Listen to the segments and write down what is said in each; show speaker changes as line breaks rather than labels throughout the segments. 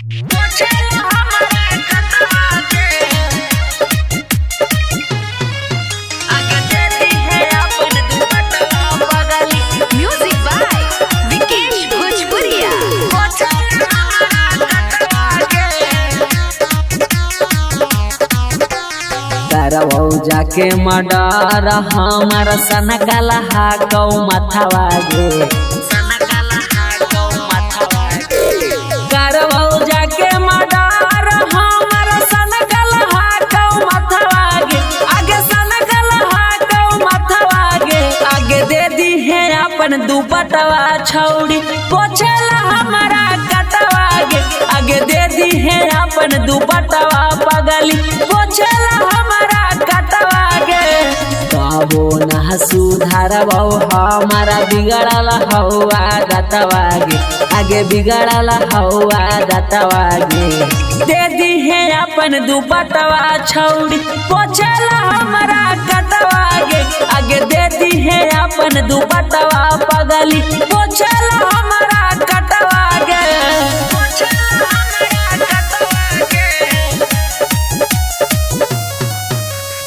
Music by Vikesh भोजपुरिया।
करवौ जाके murder हमर सनकला हाकौ मथवा गे। करवौ जाके मडर हमर सनकला हाकौ मथवा गे। आगे सनकला हाकौ मथवा गे। आगे दे दी है अपन दुपटवा छौड़ी पोछला हमारा कटवा गे। आगे दे दी है अपन दुपटवा पगली पोछला हमारा कटवा गे। बाबो न सुधारबौ हमारा बिगड़ल हौआ दतवा गे। आगे बिगड़ल हौआ दतवा गे। दे दी है अपन दुपटवा छौड़ी पोछला हमारा कटवा गे। आगे दे दी है अपन दुपटवा पगली पोछला हमारा कटवा गे।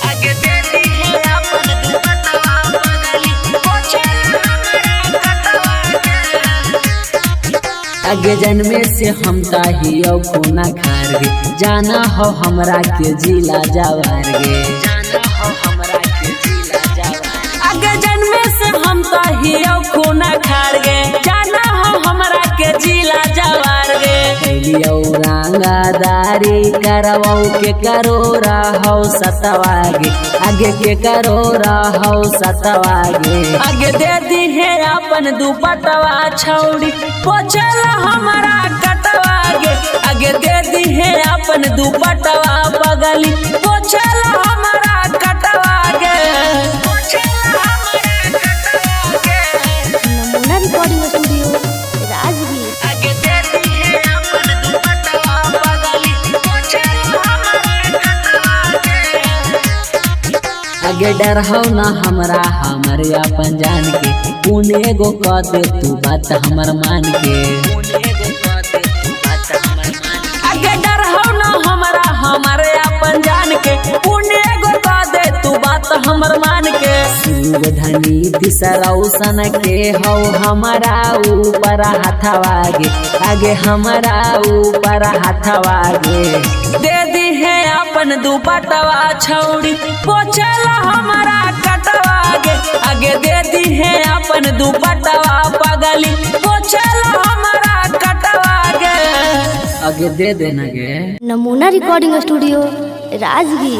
आगे दे दी है अपन दुपटवा पगली पोछला हमारा कटवा गे। आगे जन्मे से हम ताहियो कोना खार गे। जाना हो हमरा के जिला जवार गे। आगे जन्मे से हम ताहियो कोना खार गे। जाना हो हमरा के जिला जवार गे। कैलियो रंगदारी करवौ के करो रहौ सतवा गे। आगे के करो रहौ सतवा गे। आगे दे दी है अपन दुपटवा छौड़ी पोछला हमारा कटवा गे। आगे दे दी है अपन दुपटवा पगली पोछला हमारा कटवा गे।
नमूना रिकॉर्डिंग स्टूडियो राजगीर।
आगे दे दी है अपन दुपटवा पगली पोछला हमारा कटवा गे। आगे डर हो ना हमरा हमर अपन जान के। पुणे गो कह दे तू बात हमर मान के। आगे डर हो ना हमरा हमर अपन जान के। पुणे गो कह दे तू बात हमर मान के। शिव धनी दिसरौसन के हो हमारा ऊपर हाथवा गे। आगे हमारा ऊपर हाथवा गे। दे दी है अपन दुपटवा छौड़ी पोछला हमारा कटवा गे। आगे दे दी है अपन दुपटवा पगली पोछला हमारा कटवा गे। आगे दे देना गे।
नमूना रिकॉर्डिंग स्टूडियो राजगीर।